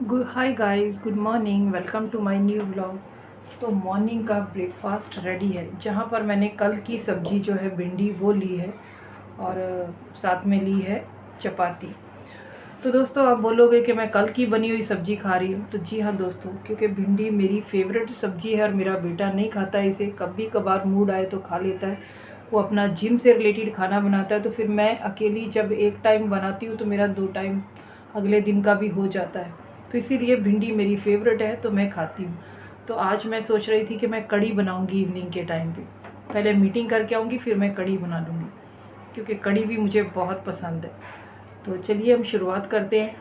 Hi guys, good morning. Welcome to my new blog. तो morning का breakfast ready है, जहाँ पर मैंने कल की सब्ज़ी जो है भिंडी वो ली है और साथ में ली है चपाती। तो दोस्तों, आप बोलोगे कि मैं कल की बनी हुई सब्ज़ी खा रही हूँ, तो जी हाँ दोस्तों, क्योंकि भिंडी मेरी फेवरेट सब्ज़ी है और मेरा बेटा नहीं खाता है इसे। कभी कभार मूड आए तो खा लेता है। वो अपना जिम से रिलेटेड खाना बनाता है, तो फिर मैं अकेली जब एक टाइम बनाती हूँ तो मेरा 2 टाइम अगले दिन का भी हो जाता है। तो इसीलिए भिंडी मेरी फेवरेट है, तो मैं खाती हूँ। तो आज मैं सोच रही थी कि मैं कढ़ी बनाऊँगी इवनिंग के टाइम पे। पहले मीटिंग करके आऊँगी, फिर मैं कढ़ी बना लूँगी, क्योंकि कढ़ी भी मुझे बहुत पसंद है। तो चलिए हम शुरुआत करते हैं।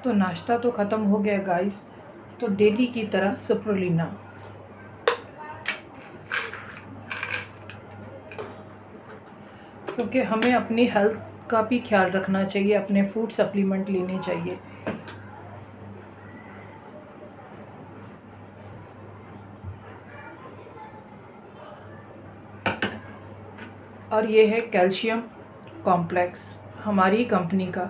तो नाश्ता तो ख़त्म हो गया गाइस। तो डेली की तरह सुप्रोलिना, क्योंकि हमें अपनी हेल्थ का भी ख्याल रखना चाहिए, अपने फूड सप्लीमेंट लेने चाहिए। और ये है कैल्शियम कॉम्प्लेक्स, हमारी कंपनी का।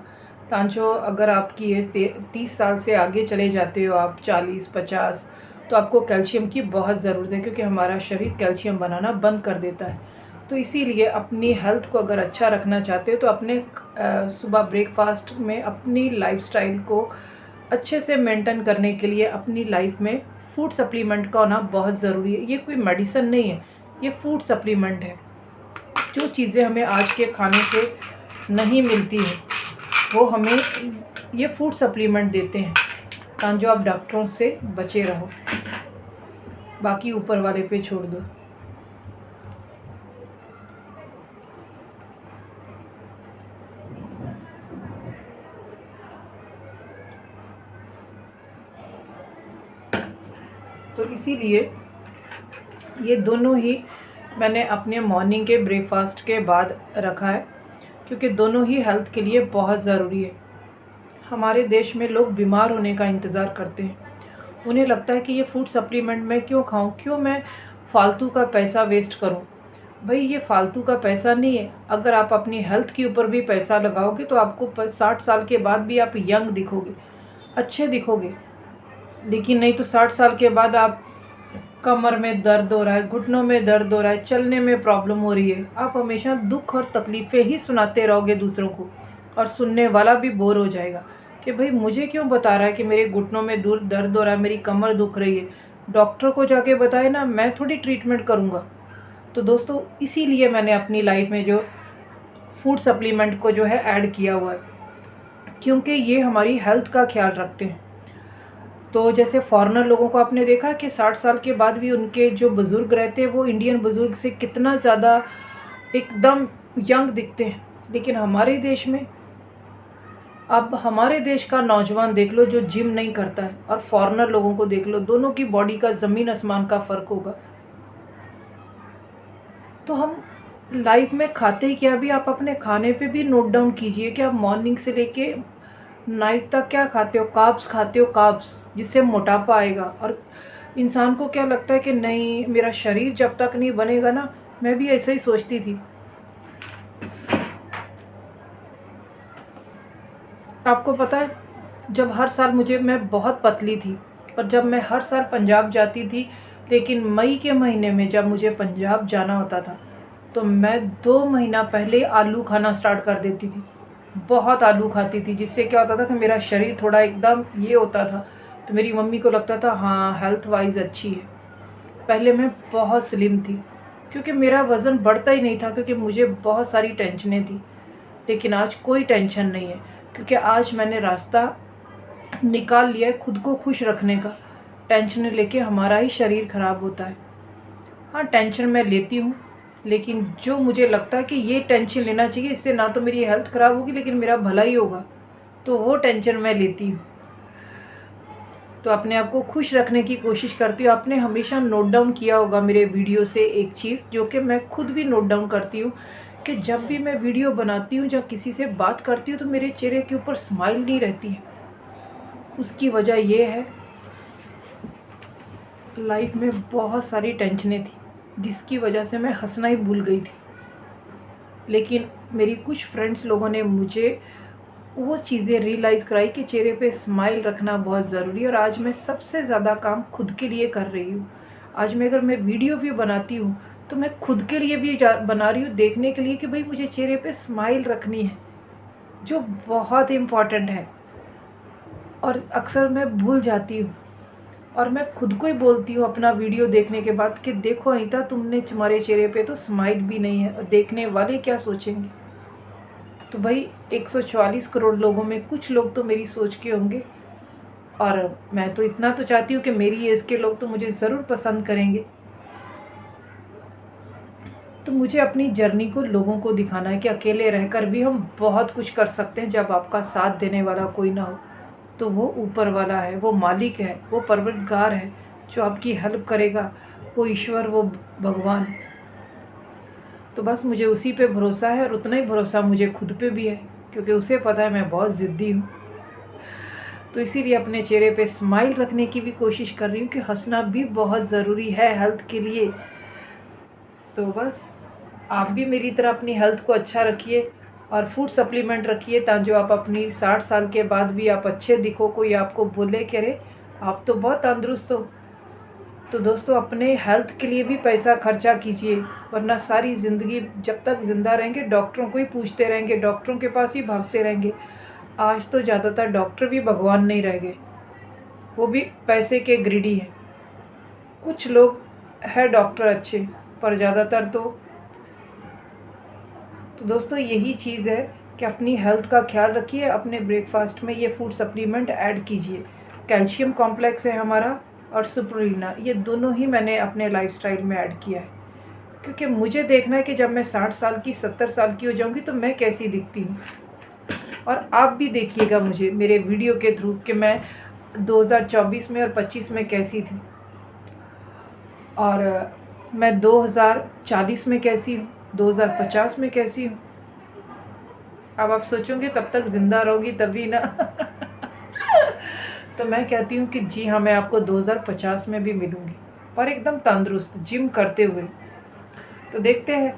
तांचो, अगर आपकी एज 30 साल से आगे चले जाते हो, आप 40-50, तो आपको कैल्शियम की बहुत ज़रूरत है, क्योंकि हमारा शरीर कैल्शियम बनाना बंद कर देता है। तो इसीलिए अपनी हेल्थ को अगर अच्छा रखना चाहते हो तो अपने सुबह ब्रेकफास्ट में अपनी लाइफस्टाइल को अच्छे से मेंटेन करने के लिए अपनी लाइफ में फूड सप्लीमेंट का होना बहुत ज़रूरी है। ये कोई मेडिसिन नहीं है, ये फूड सप्लीमेंट है। जो चीज़ें हमें आज के खाने से नहीं मिलती हैं, वो हमें ये फूड सप्लीमेंट देते हैं, ताकि जो आप डॉक्टरों से बचे रहो, बाकी ऊपर वाले पे छोड़ दो। तो इसीलिए ये दोनों ही मैंने अपने मॉर्निंग के ब्रेकफास्ट के बाद रखा है, क्योंकि दोनों ही हेल्थ के लिए बहुत ज़रूरी है। हमारे देश में लोग बीमार होने का इंतज़ार करते हैं। उन्हें लगता है कि ये फूड सप्लीमेंट मैं क्यों खाऊं, क्यों मैं फालतू का पैसा वेस्ट करूं। भाई, ये फालतू का पैसा नहीं है। अगर आप अपनी हेल्थ के ऊपर भी पैसा लगाओगे तो आपको 60 साल के बाद भी आप यंग दिखोगे, अच्छे दिखोगे। लेकिन नहीं तो 60 साल के बाद आप कमर में दर्द हो रहा है, घुटनों में दर्द हो रहा है, चलने में प्रॉब्लम हो रही है, आप हमेशा दुख और तकलीफ़ें ही सुनाते रहोगे दूसरों को, और सुनने वाला भी बोर हो जाएगा कि भाई मुझे क्यों बता रहा है कि मेरे घुटनों में दूर दर्द हो रहा है, मेरी कमर दुख रही है। डॉक्टर को जाके बताए ना, मैं थोड़ी ट्रीटमेंट करूँगा। तो दोस्तों, इसीलिए मैंने अपनी लाइफ में जो फूड सप्लीमेंट को जो है ऐड किया हुआ है, क्योंकि ये हमारी हेल्थ का ख्याल रखते हैं। तो जैसे फॉरेनर लोगों को आपने देखा कि 60 साल के बाद भी उनके जो बुज़ुर्ग रहते हैं, वो इंडियन बुज़ुर्ग से कितना ज़्यादा एकदम यंग दिखते हैं। लेकिन हमारे देश में, अब हमारे देश का नौजवान देख लो जो जिम नहीं करता है, और फॉरेनर लोगों को देख लो, दोनों की बॉडी का ज़मीन आसमान का फ़र्क होगा। तो हम लाइफ में खाते ही क्या, भी आप अपने खाने पे भी नोट डाउन कीजिए कि आप मॉर्निंग से लेके नाइट तक क्या खाते हो। कार्ब्स खाते हो, कार्ब्स, जिससे मोटापा आएगा। और इंसान को क्या लगता है कि नहीं, मेरा शरीर जब तक नहीं बनेगा ना, मैं भी ऐसे ही सोचती थी। आपको पता है, जब हर साल मैं बहुत पतली थी, पर जब मैं हर साल पंजाब जाती थी, लेकिन मई के महीने में जब मुझे पंजाब जाना होता था, तो मैं 2 महीना पहले आलू खाना स्टार्ट कर देती थी। बहुत आलू खाती थी, जिससे क्या होता था कि मेरा शरीर थोड़ा एकदम ये होता था। तो मेरी मम्मी को लगता था हाँ, हेल्थ वाइज अच्छी है। पहले मैं बहुत स्लिम थी, क्योंकि मेरा वज़न बढ़ता ही नहीं था, क्योंकि मुझे बहुत सारी टेंशनें थी। लेकिन आज कोई टेंशन नहीं है, क्योंकि आज मैंने रास्ता निकाल लिया है खुद को खुश रखने का। टेंशन लेके हमारा ही शरीर ख़राब होता है। हाँ, टेंशन मैं लेती हूँ, लेकिन जो मुझे लगता है कि ये टेंशन लेना चाहिए, इससे ना तो मेरी हेल्थ ख़राब होगी लेकिन मेरा भला ही होगा, तो वो टेंशन मैं लेती हूँ। तो अपने आप को खुश रखने की कोशिश करती हूँ। आपने हमेशा नोट डाउन किया होगा मेरे वीडियो से एक चीज़, जो कि मैं खुद भी नोट डाउन करती हूँ, कि जब भी मैं वीडियो बनाती हूँ या किसी से बात करती हूँ, तो मेरे चेहरे के ऊपर स्माइल नहीं रहती है। उसकी वजह ये है, लाइफ में बहुत सारी टेंशनें थी। जिसकी वजह से मैं हंसना ही भूल गई थी। लेकिन मेरी कुछ फ्रेंड्स लोगों ने मुझे वो चीज़ें रियलाइज़ कराई कि चेहरे पे स्माइल रखना बहुत ज़रूरी है। और आज मैं सबसे ज़्यादा काम खुद के लिए कर रही हूँ। आज मैं अगर मैं वीडियो भी बनाती हूँ तो मैं खुद के लिए भी बना रही हूँ, देखने के लिए कि भाई मुझे चेहरे पे स्माइल रखनी है, जो बहुत इम्पॉर्टेंट है। और अक्सर मैं भूल जाती हूँ और मैं खुद को ही बोलती हूँ अपना वीडियो देखने के बाद कि देखो अनीता, तुम्हारे चेहरे पे तो स्माइल भी नहीं है और देखने वाले क्या सोचेंगे। तो भाई 144 करोड़ लोगों में कुछ लोग तो मेरी सोच के होंगे, और मैं तो इतना तो चाहती हूँ कि मेरी एज के लोग तो मुझे ज़रूर पसंद करेंगे। तो मुझे अपनी जर्नी को लोगों को दिखाना है कि अकेले रहकर भी हम बहुत कुछ कर सकते हैं। जब आपका साथ देने वाला कोई ना हो तो वो ऊपर वाला है, वो मालिक है, वो परवरदिगार है जो आपकी हेल्प करेगा, वो ईश्वर, वो भगवान। तो बस मुझे उसी पे भरोसा है, और उतना ही भरोसा मुझे खुद पे भी है, क्योंकि उसे पता है मैं बहुत ज़िद्दी हूँ। तो इसीलिए अपने चेहरे पे स्माइल रखने की भी कोशिश कर रही हूँ कि हंसना भी बहुत ज़रूरी है हेल्थ के लिए। तो बस आप भी मेरी तरह अपनी हेल्थ को अच्छा रखिए और फूड सप्लीमेंट रखिए, ताकि जो आप अपनी 60 साल के बाद भी आप अच्छे दिखो, कोई आपको बोले कि अरे आप तो बहुत तंदुरुस्त हो। तो दोस्तों, अपने हेल्थ के लिए भी पैसा खर्चा कीजिए, वरना सारी ज़िंदगी जब तक ज़िंदा रहेंगे डॉक्टरों को ही पूछते रहेंगे, डॉक्टरों के पास ही भागते रहेंगे। आज तो ज़्यादातर डॉक्टर भी भगवान नहीं रह गए, वो भी पैसे के ग्रीडी हैं। कुछ लोग हैं डॉक्टर अच्छे, पर ज़्यादातर तो दोस्तों यही चीज़ है कि अपनी हेल्थ का ख्याल रखिए। अपने ब्रेकफास्ट में ये फूड सप्लीमेंट ऐड कीजिए। कैल्शियम कॉम्प्लेक्स है हमारा, और सुपरलिना, ये दोनों ही मैंने अपने लाइफस्टाइल में ऐड किया है, क्योंकि मुझे देखना है कि जब मैं 60 साल की 70 साल की हो जाऊंगी तो मैं कैसी दिखती हूँ। और आप भी देखिएगा मुझे मेरे वीडियो के थ्रू कि मैं 2024 में और 25 में कैसी थी, और मैं 2040 में कैसी हूँ, 2050 में कैसी हूँ। अब आप सोचोगे तब तक ज़िंदा रहोगी तभी ना। तो मैं कहती हूँ कि जी हाँ, मैं आपको 2050 में भी मिलूँगी, पर एकदम तंदुरुस्त, जिम करते हुए। तो देखते हैं,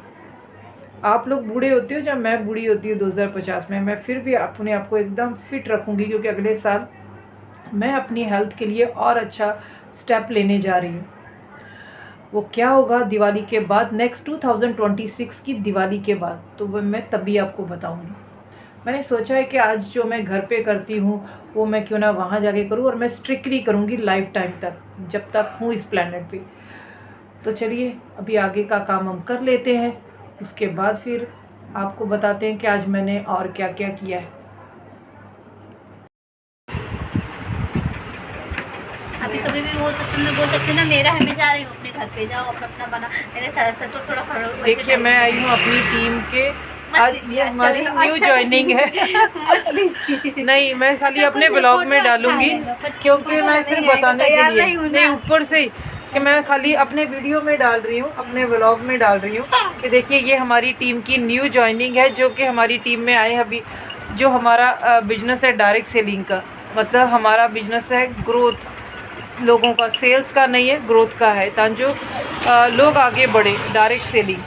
आप लोग बूढ़े होते हो जब मैं बूढ़ी होती हूँ 2050 में, मैं फिर भी अपने आप को एकदम फिट रखूँगी, क्योंकि अगले साल मैं अपनी हेल्थ के लिए और अच्छा स्टेप लेने जा रही हूँ। वो क्या होगा दिवाली के बाद, नेक्स्ट 2026 की दिवाली के बाद, तो वो मैं तभी आपको बताऊँगी। मैंने सोचा है कि आज जो मैं घर पे करती हूँ वो मैं क्यों ना वहाँ जाके करूँ, और मैं स्ट्रिक्टली करूँगी लाइफ टाइम तक, जब तक हूँ इस प्लैनेट पे। तो चलिए अभी आगे का काम हम कर लेते हैं, उसके बाद फिर आपको बताते हैं कि आज मैंने और क्या क्या किया है। अभी कभी भी हो सकता है, मैं बोल सकती हूँ ना, मेरा है, मैं जा रही हूँ अपने घर पे, जाओ अपना बना। मेरे ससुर थोड़ा खड़ो। देखिए मैं आई हूँ अपनी टीम के, आज ये हमारी न्यू ज्वाइनिंग है। नहीं, मैं खाली अपने ब्लॉग में डालूंगी, क्योंकि मैं सिर्फ बताने के लिए नहीं, ऊपर से ही कि मैं खाली अपने वीडियो में डाल रही हूँ, अपने ब्लॉग में डाल रही हूँ कि देखिए ये हमारी टीम की न्यू ज्वाइनिंग है, जो कि हमारी टीम में आए अभी। जो हमारा बिजनेस है डायरेक्ट सेलिंग का, मतलब हमारा बिजनेस है ग्रोथ, लोगों का सेल्स का नहीं है, ग्रोथ का है, ताकि जो लोग आगे बढ़े, डायरेक्ट सेलिंग।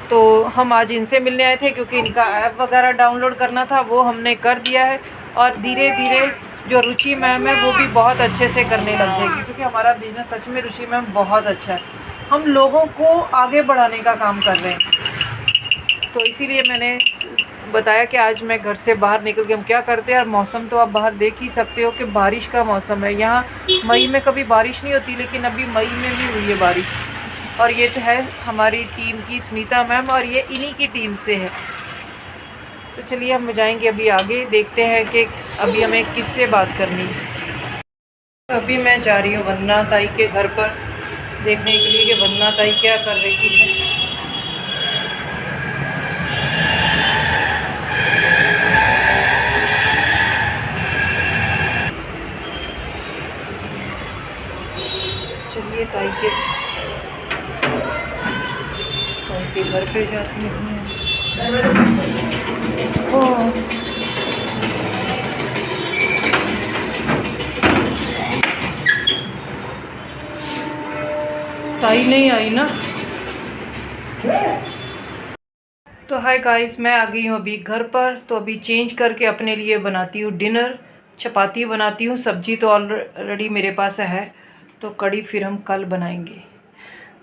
तो हम आज इनसे मिलने आए थे, क्योंकि इनका ऐप वगैरह डाउनलोड करना था, वो हमने कर दिया है। और धीरे धीरे जो रुचि मैम है वो भी बहुत अच्छे से करने लग जाएगी, क्योंकि हमारा बिजनेस सच में रुचि मैम बहुत अच्छा है। हम लोगों को आगे बढ़ाने का काम कर रहे हैं। तो इसीलिए मैंने बताया कि आज मैं घर से बाहर निकल के हम क्या करते हैं। और मौसम तो आप बाहर देख ही सकते हो कि बारिश का मौसम है। यहाँ मई में कभी बारिश नहीं होती, लेकिन अभी मई में भी हुई है बारिश। और ये तो है हमारी टीम की सुनीता मैम, और ये इन्हीं की टीम से है। तो चलिए हम जाएंगे अभी आगे, देखते हैं कि अभी हमें किससे बात करनी है। अभी मैं जा रही हूँ वंदना ताई के घर पर, देखने के लिए कि वंदना ताई क्या कर रही है। चलिए ताई के घर पे जाती हूँ। ताई नहीं आई ना। तो हाय गाइस, मैं आ गई हूँ अभी घर पर। तो अभी चेंज करके अपने लिए बनाती हूँ डिनर। चपाती बनाती हूँ, सब्जी तो ऑलरेडी मेरे पास है, तो कड़ी फिर हम कल बनाएंगे।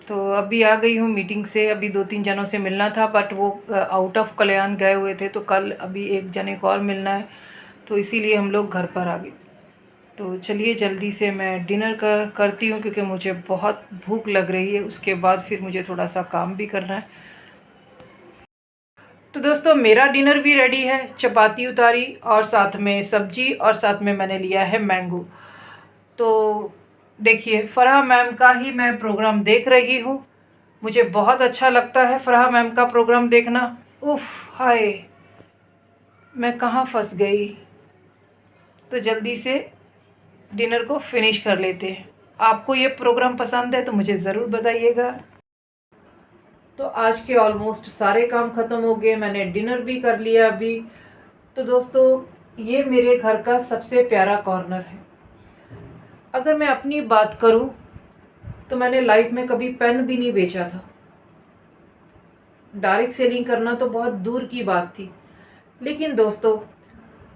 तो अभी आ गई हूँ मीटिंग से। अभी 2-3 जनों से मिलना था, बट वो आउट ऑफ कल्याण गए हुए थे, तो कल अभी एक जने को और मिलना है, तो इसीलिए हम लोग घर पर आ गए। तो चलिए जल्दी से मैं डिनर करती हूँ, क्योंकि मुझे बहुत भूख लग रही है। उसके बाद फिर मुझे थोड़ा सा काम भी करना है। तो दोस्तों, मेरा डिनर भी रेडी है। चपाती उतारी और साथ में सब्जी, और साथ में मैंने लिया है मैंगो। तो देखिए, फ़राह मैम का ही मैं प्रोग्राम देख रही हूँ। मुझे बहुत अच्छा लगता है फ़राह मैम का प्रोग्राम देखना। उफ़, हाय, मैं कहाँ फंस गई। तो जल्दी से डिनर को फिनिश कर लेते हैं। आपको ये प्रोग्राम पसंद है तो मुझे ज़रूर बताइएगा। तो आज के ऑलमोस्ट सारे काम ख़त्म हो गए, मैंने डिनर भी कर लिया अभी। तो दोस्तों, ये मेरे घर का सबसे प्यारा कॉर्नर है। अगर मैं अपनी बात करूं तो मैंने लाइफ में कभी पेन भी नहीं बेचा था। डायरेक्ट सेलिंग करना तो बहुत दूर की बात थी। लेकिन दोस्तों,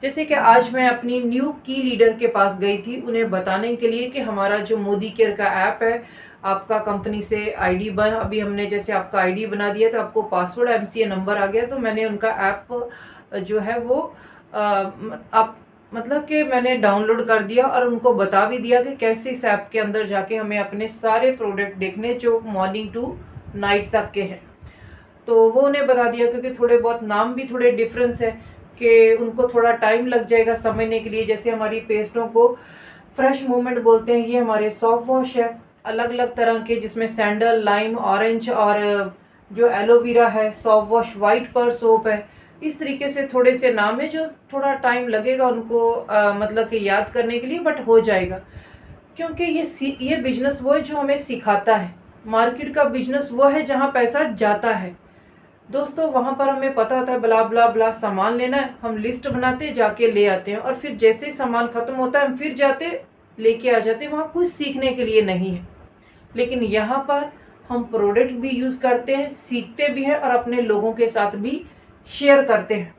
जैसे कि आज मैं अपनी न्यू की लीडर के पास गई थी, उन्हें बताने के लिए कि हमारा जो मोदी केयर का ऐप है, आपका कंपनी से आईडी अभी हमने जैसे आपका आईडी बना दिया तो आपको पासवर्ड एमसीए नंबर आ गया। तो मैंने उनका ऐप जो है वो आप मतलब कि मैंने डाउनलोड कर दिया और उनको बता भी दिया कि कैसे इस ऐप के अंदर जाके हमें अपने सारे प्रोडक्ट देखने जो मॉर्निंग टू नाइट तक के हैं। तो वो उन्हें बता दिया, क्योंकि थोड़े बहुत नाम भी थोड़े डिफरेंस है कि उनको थोड़ा टाइम लग जाएगा समझने के लिए। जैसे हमारी पेस्टों को फ्रेश मूवमेंट बोलते हैं, ये हमारे सॉफ्ट वॉश है अलग अलग तरह के, जिसमें सैंडल, लाइम, ऑरेंज और जो एलोवेरा है, सॉफ्ट वॉश वाइट पर सोप है। इस तरीके से थोड़े से नाम है जो थोड़ा टाइम लगेगा उनको मतलब कि याद करने के लिए, बट हो जाएगा। क्योंकि ये बिजनेस वो है जो हमें सिखाता है। मार्केट का बिजनेस वो है जहाँ पैसा जाता है दोस्तों। वहाँ पर हमें पता होता है ब्ला ब्ला ब्ला सामान लेना है, हम लिस्ट बनाते जाके ले आते हैं, और फिर जैसे ही सामान खत्म होता है हम फिर जाते लेके आ जाते। वहाँ कुछ सीखने के लिए नहीं है। लेकिन यहाँ पर हम प्रोडक्ट भी यूज़ करते हैं, सीखते भी हैं, और अपने लोगों के साथ भी शेयर करते हैं।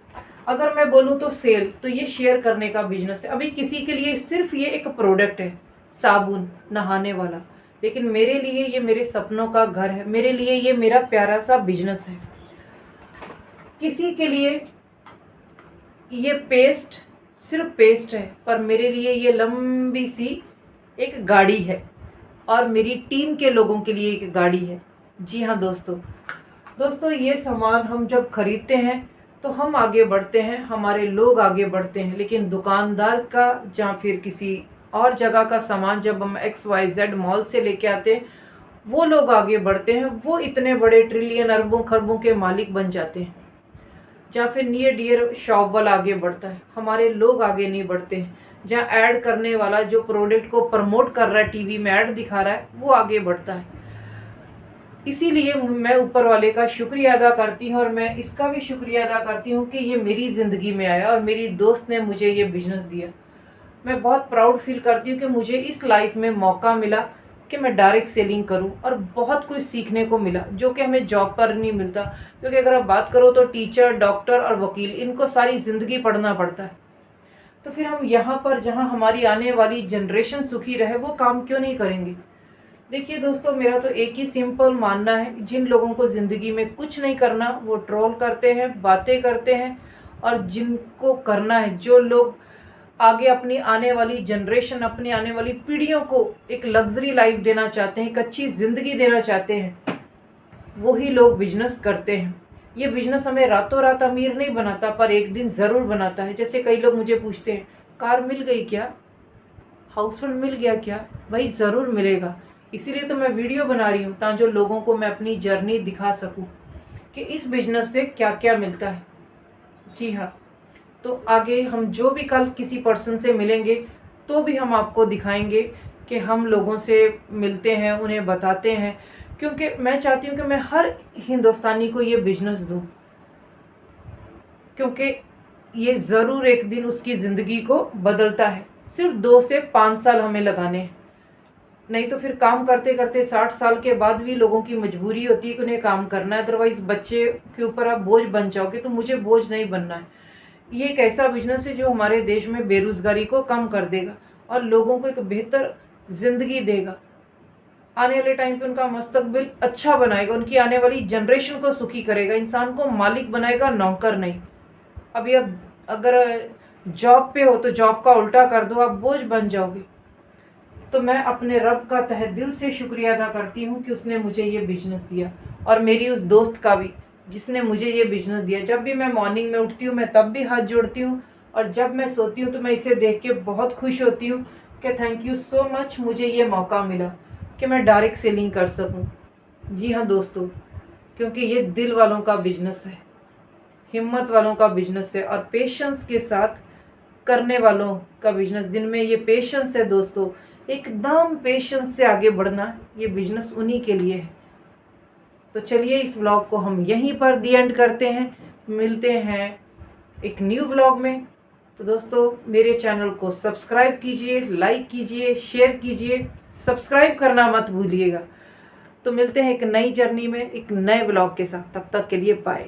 अगर मैं बोलूँ तो सेल, तो ये शेयर करने का बिजनेस है। अभी किसी के लिए सिर्फ ये एक प्रोडक्ट है, साबुन नहाने वाला, लेकिन मेरे लिए ये मेरे सपनों का घर है। मेरे लिए ये मेरा प्यारा सा बिजनेस है। किसी के लिए ये पेस्ट सिर्फ पेस्ट है, पर मेरे लिए ये लंबी सी एक गाड़ी है, और मेरी टीम के लोगों के लिए एक गाड़ी है। जी हाँ दोस्तों, ये सामान हम जब खरीदते हैं तो हम आगे बढ़ते हैं, हमारे लोग आगे बढ़ते हैं। लेकिन दुकानदार का या फिर किसी और जगह का सामान जब हम XYZ मॉल से लेके आते हैं, वो लोग आगे बढ़ते हैं। वो इतने बड़े ट्रिलियन अरबों खरबों के मालिक बन जाते हैं। या फिर नियर डियर शॉप वाला आगे बढ़ता है, हमारे लोग आगे नहीं बढ़ते हैं। जहाँ ऐड करने वाला जो प्रोडक्ट को प्रमोट कर रहा है, टीवी में ऐड दिखा रहा है, वो आगे बढ़ता है। इसीलिए मैं ऊपर वाले का शुक्रिया अदा करती हूँ, और मैं इसका भी शुक्रिया अदा करती हूँ कि ये मेरी ज़िंदगी में आया और मेरी दोस्त ने मुझे ये बिजनेस दिया। मैं बहुत प्राउड फील करती हूँ कि मुझे इस लाइफ में मौका मिला कि मैं डायरेक्ट सेलिंग करूं, और बहुत कुछ सीखने को मिला जो कि हमें जॉब पर नहीं मिलता। क्योंकि अगर आप बात करो तो टीचर, डॉक्टर और वकील, इनको सारी ज़िंदगी पढ़ना पड़ता है। तो फिर हम यहाँ पर जहाँ हमारी आने वाली जनरेशन सुखी रहे, वो काम क्यों नहीं करेंगे। देखिए दोस्तों, मेरा तो एक ही सिंपल मानना है, जिन लोगों को ज़िंदगी में कुछ नहीं करना वो ट्रोल करते हैं, बातें करते हैं, और जिनको करना है, जो लोग आगे अपनी आने वाली जनरेशन, अपनी आने वाली पीढ़ियों को एक लग्जरी लाइफ देना चाहते हैं, एक अच्छी ज़िंदगी देना चाहते हैं, वही लोग बिजनेस करते हैं। ये बिजनेस हमें रातों रात अमीर नहीं बनाता, पर एक दिन ज़रूर बनाता है। जैसे कई लोग मुझे पूछते हैं, कार मिल गई क्या, हाउस फ्रंट मिल गया क्या? भाई ज़रूर मिलेगा। इसीलिए तो मैं वीडियो बना रही हूँ, ताकि लोगों को मैं अपनी जर्नी दिखा सकूँ कि इस बिजनेस से क्या क्या मिलता है। जी हाँ, तो आगे हम जो भी कल किसी पर्सन से मिलेंगे तो भी हम आपको दिखाएंगे कि हम लोगों से मिलते हैं, उन्हें बताते हैं। क्योंकि मैं चाहती हूँ कि मैं हर हिंदुस्तानी को ये बिजनेस दूँ, क्योंकि ये ज़रूर एक दिन उसकी ज़िंदगी को बदलता है। सिर्फ 2 से 5 साल हमें लगाने हैं। नहीं तो फिर काम करते करते 60 साल के बाद भी लोगों की मजबूरी होती है कि उन्हें काम करना है, अदरवाइज़ बच्चे के ऊपर आप बोझ बन जाओगे। तो मुझे बोझ नहीं बनना है। ये एक ऐसा बिजनेस है जो हमारे देश में बेरोज़गारी को कम कर देगा और लोगों को एक बेहतर ज़िंदगी देगा। आने वाले टाइम पे उनका मुस्तकबिल अच्छा बनाएगा, उनकी आने वाली जनरेशन को सुखी करेगा, इंसान को मालिक बनाएगा, नौकर नहीं। अभी अब अगर जॉब पे हो तो जॉब का उल्टा कर दो, आप बोझ बन जाओगे। तो मैं अपने रब का तहे दिल से शुक्रिया अदा करती हूँ कि उसने मुझे ये बिज़नेस दिया, और मेरी उस दोस्त का भी जिसने मुझे ये बिज़नेस दिया। जब भी मैं मॉर्निंग में उठती हूँ मैं तब भी हाथ जोड़ती हूँ, और जब मैं सोती हूँ तो मैं इसे देख के बहुत खुश होती हूँ कि थैंक यू सो मच, मुझे ये मौका मिला कि मैं डायरेक्ट सेलिंग कर सकूँ। जी हाँ दोस्तों, क्योंकि ये दिल वालों का बिज़नेस है, हिम्मत वालों का बिज़नेस है, और पेशेंस के साथ करने वालों का बिज़नेस। दिन में ये पेशेंस है दोस्तों, एकदम पेशेंस से आगे बढ़ना, ये बिज़नेस उन्हीं के लिए है। तो चलिए इस व्लॉग को हम यहीं पर दी एंड करते हैं, मिलते हैं एक न्यू व्लॉग में। तो दोस्तों मेरे चैनल को सब्सक्राइब कीजिए, लाइक कीजिए, शेयर कीजिए, सब्सक्राइब करना मत भूलिएगा। तो मिलते हैं एक नई जर्नी में एक नए व्लॉग के साथ, तब तक के लिए बाय।